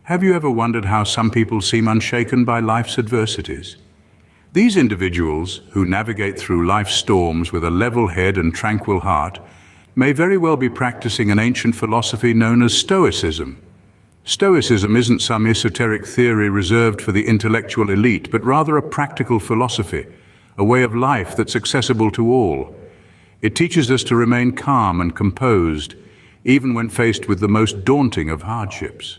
Have you ever wondered how some people seem unshaken by life's adversities? These individuals, who navigate through life's storms with a level head and tranquil heart, may very well be practicing an ancient philosophy known as Stoicism. Stoicism isn't some esoteric theory reserved for the intellectual elite, but rather a practical philosophy, a way of life that's accessible to all. It teaches us to remain calm and composed, even when faced with the most daunting of hardships.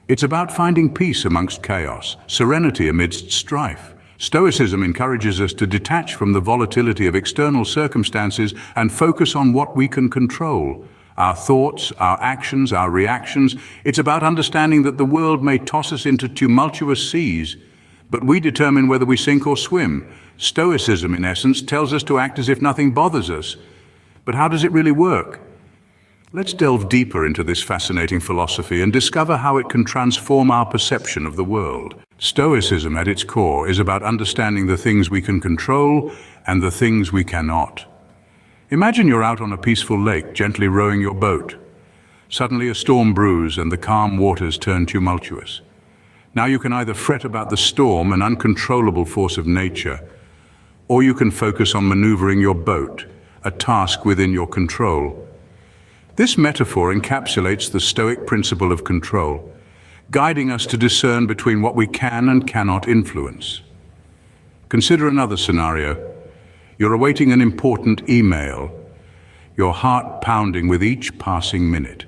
It's about finding peace amongst chaos, serenity amidst strife. Stoicism encourages us to detach from the volatility of external circumstances and focus on what we can control. Our thoughts, our actions, our reactions. It's about understanding that the world may toss us into tumultuous seas, but we determine whether we sink or swim. Stoicism, in essence, tells us to act as if nothing bothers us. But how does it really work? Let's delve deeper into this fascinating philosophy and discover how it can transform our perception of the world. Stoicism, at its core, is about understanding the things we can control and the things we cannot. Imagine you're out on a peaceful lake, gently rowing your boat. Suddenly a storm brews and the calm waters turn tumultuous. Now you can either fret about the storm, an uncontrollable force of nature, or you can focus on maneuvering your boat, a task within your control. This metaphor encapsulates the Stoic principle of control, guiding us to discern between what we can and cannot influence. Consider another scenario. You're awaiting an important email, your heart pounding with each passing minute.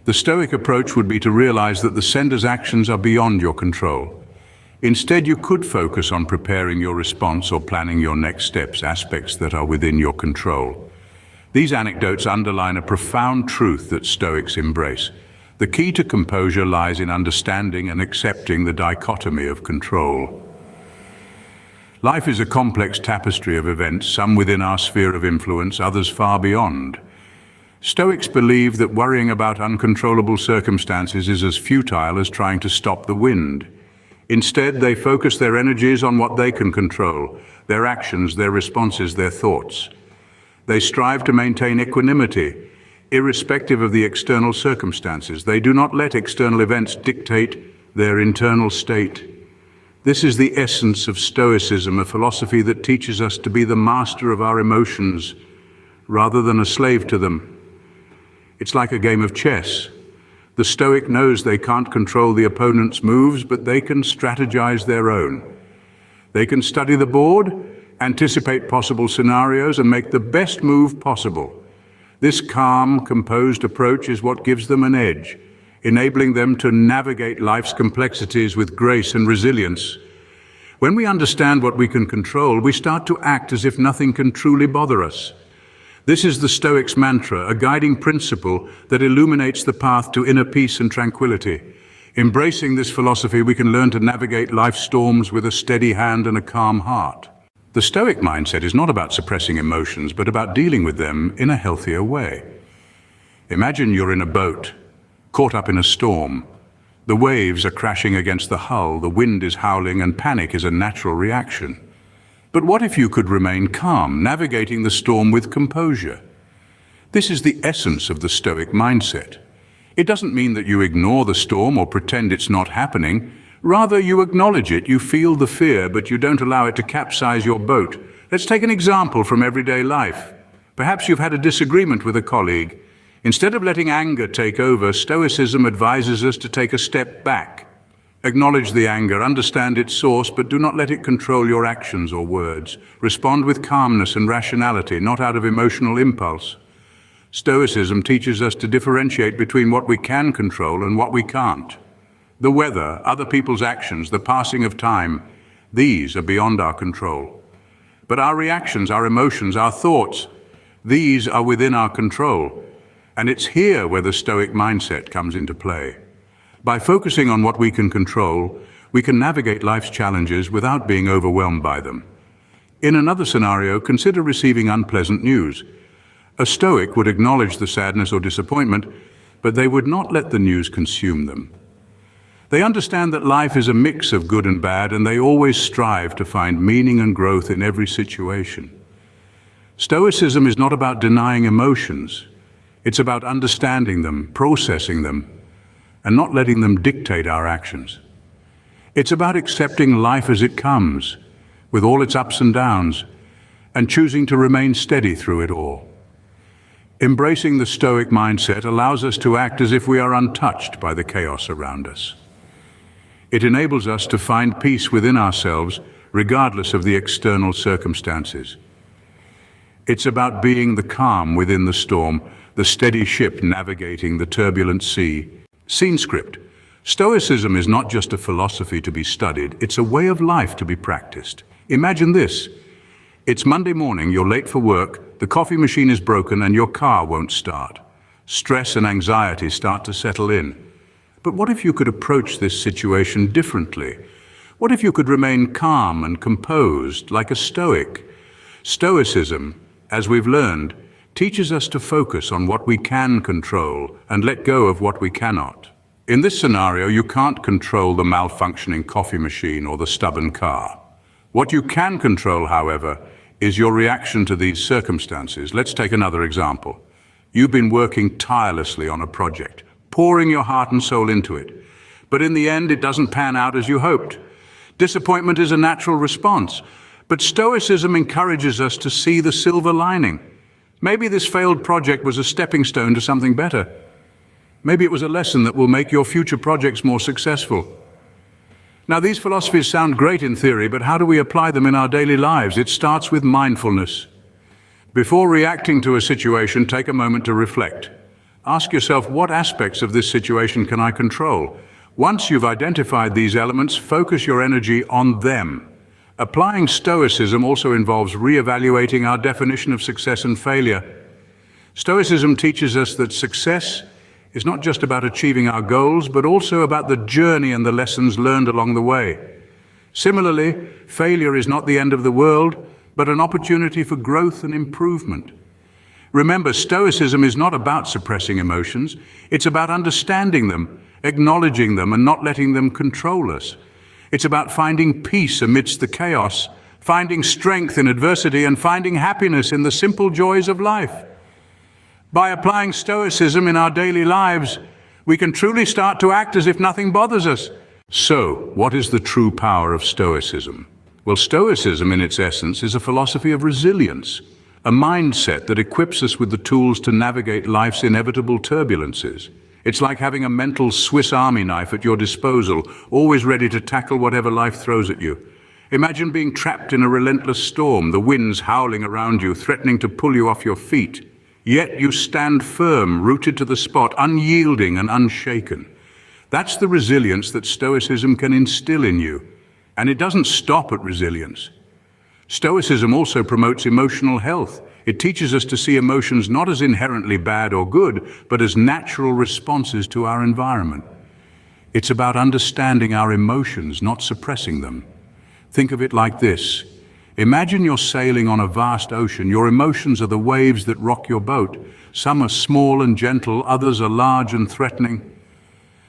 The Stoic approach would be to realize that the sender's actions are beyond your control. Instead, you could focus on preparing your response or planning your next steps, aspects that are within your control. These anecdotes underline a profound truth that Stoics embrace. The key to composure lies in understanding and accepting the dichotomy of control. Life is a complex tapestry of events, some within our sphere of influence, others far beyond. Stoics believe that worrying about uncontrollable circumstances is as futile as trying to stop the wind. Instead, they focus their energies on what they can control, their actions, their responses, their thoughts. They strive to maintain equanimity, irrespective of the external circumstances. They do not let external events dictate their internal state. This is the essence of Stoicism, a philosophy that teaches us to be the master of our emotions rather than a slave to them. It's like a game of chess. The Stoic knows they can't control the opponent's moves, but they can strategize their own. They can study the board, anticipate possible scenarios, and make the best move possible. This calm, composed approach is what gives them an edge, enabling them to navigate life's complexities with grace and resilience. When we understand what we can control, we start to act as if nothing can truly bother us. This is the Stoics' mantra, a guiding principle that illuminates the path to inner peace and tranquility. Embracing this philosophy, we can learn to navigate life's storms with a steady hand and a calm heart. The Stoic mindset is not about suppressing emotions, but about dealing with them in a healthier way. Imagine you're in a boat, caught up in a storm. The waves are crashing against the hull, the wind is howling, and panic is a natural reaction. But what if you could remain calm, navigating the storm with composure? This is the essence of the Stoic mindset. It doesn't mean that you ignore the storm or pretend it's not happening. Rather, you acknowledge it, you feel the fear, but you don't allow it to capsize your boat. Let's take an example from everyday life. Perhaps you've had a disagreement with a colleague. Instead of letting anger take over, Stoicism advises us to take a step back. Acknowledge the anger, understand its source, but do not let it control your actions or words. Respond with calmness and rationality, not out of emotional impulse. Stoicism teaches us to differentiate between what we can control and what we can't. The weather, other people's actions, the passing of time, these are beyond our control. But our reactions, our emotions, our thoughts, these are within our control. And it's here where the Stoic mindset comes into play. By focusing on what we can control, we can navigate life's challenges without being overwhelmed by them. In another scenario, consider receiving unpleasant news. A Stoic would acknowledge the sadness or disappointment, but they would not let the news consume them. They understand that life is a mix of good and bad, and they always strive to find meaning and growth in every situation. Stoicism is not about denying emotions. It's about understanding them, processing them, and not letting them dictate our actions. It's about accepting life as it comes, with all its ups and downs, and choosing to remain steady through it all. Embracing the Stoic mindset allows us to act as if we are untouched by the chaos around us. It enables us to find peace within ourselves, regardless of the external circumstances. It's about being the calm within the storm, the steady ship navigating the turbulent sea. Scene script. Stoicism is not just a philosophy to be studied, it's a way of life to be practiced. Imagine this. It's Monday morning, you're late for work, the coffee machine is broken and your car won't start. Stress and anxiety start to settle in. But what if you could approach this situation differently? What if you could remain calm and composed like a Stoic? Stoicism, as we've learned, teaches us to focus on what we can control and let go of what we cannot. In this scenario, you can't control the malfunctioning coffee machine or the stubborn car. What you can control, however, is your reaction to these circumstances. Let's take another example. You've been working tirelessly on a project, pouring your heart and soul into it. But in the end, it doesn't pan out as you hoped. Disappointment is a natural response, but Stoicism encourages us to see the silver lining. Maybe this failed project was a stepping stone to something better. Maybe it was a lesson that will make your future projects more successful. Now, these philosophies sound great in theory, but how do we apply them in our daily lives? It starts with mindfulness. Before reacting to a situation, take a moment to reflect. Ask yourself, what aspects of this situation can I control? Once you've identified these elements, focus your energy on them. Applying Stoicism also involves reevaluating our definition of success and failure. Stoicism teaches us that success is not just about achieving our goals, but also about the journey and the lessons learned along the way. Similarly, failure is not the end of the world, but an opportunity for growth and improvement. Remember, Stoicism is not about suppressing emotions. It's about understanding them, acknowledging them, and not letting them control us. It's about finding peace amidst the chaos, finding strength in adversity, and finding happiness in the simple joys of life. By applying Stoicism in our daily lives, we can truly start to act as if nothing bothers us. So, what is the true power of Stoicism? Well, Stoicism in its essence is a philosophy of resilience, a mindset that equips us with the tools to navigate life's inevitable turbulences. It's like having a mental Swiss Army knife at your disposal, always ready to tackle whatever life throws at you. Imagine being trapped in a relentless storm, the winds howling around you, threatening to pull you off your feet. Yet you stand firm, rooted to the spot, unyielding and unshaken. That's the resilience that Stoicism can instill in you. And it doesn't stop at resilience. Stoicism also promotes emotional health. It teaches us to see emotions not as inherently bad or good, but as natural responses to our environment. It's about understanding our emotions, not suppressing them. Think of it like this. Imagine you're sailing on a vast ocean. Your emotions are the waves that rock your boat. Some are small and gentle, others are large and threatening.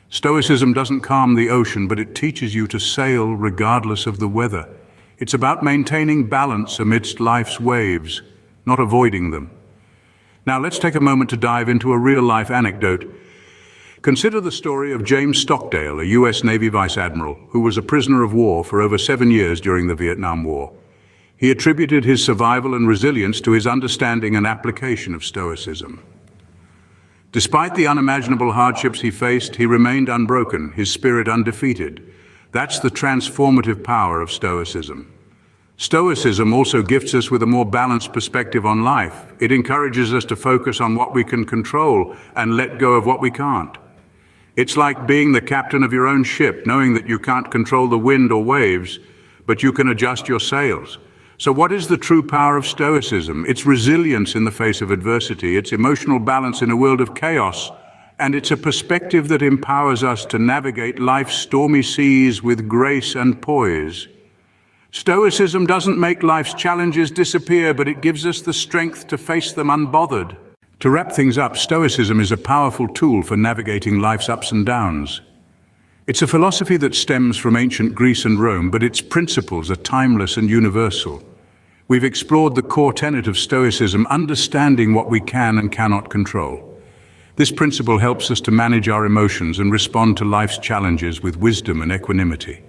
Stoicism doesn't calm the ocean, but it teaches you to sail regardless of the weather. It's about maintaining balance amidst life's waves, not avoiding them. Now let's take a moment to dive into a real-life anecdote. Consider the story of James Stockdale, a US Navy Vice Admiral, who was a prisoner of war for over 7 years during the Vietnam War. He attributed his survival and resilience to his understanding and application of Stoicism. Despite the unimaginable hardships he faced, he remained unbroken, his spirit undefeated. That's the transformative power of Stoicism. Stoicism also gifts us with a more balanced perspective on life. It encourages us to focus on what we can control and let go of what we can't. It's like being the captain of your own ship, knowing that you can't control the wind or waves, but you can adjust your sails. So what is the true power of Stoicism? It's resilience in the face of adversity, it's emotional balance in a world of chaos, and it's a perspective that empowers us to navigate life's stormy seas with grace and poise. Stoicism doesn't make life's challenges disappear, but it gives us the strength to face them unbothered. To wrap things up, Stoicism is a powerful tool for navigating life's ups and downs. It's a philosophy that stems from ancient Greece and Rome, but its principles are timeless and universal. We've explored the core tenet of Stoicism, understanding what we can and cannot control. This principle helps us to manage our emotions and respond to life's challenges with wisdom and equanimity.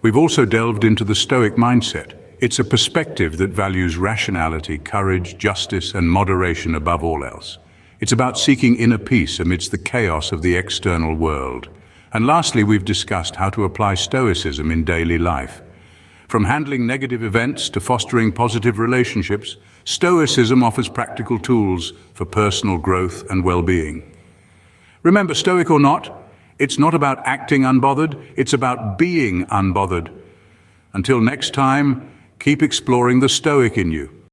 We've also delved into the Stoic mindset. It's a perspective that values rationality, courage, justice, and moderation above all else. It's about seeking inner peace amidst the chaos of the external world. And lastly, we've discussed how to apply Stoicism in daily life. From handling negative events to fostering positive relationships, Stoicism offers practical tools for personal growth and well-being. Remember, Stoic or not, it's not about acting unbothered, it's about being unbothered. Until next time, keep exploring the Stoic in you.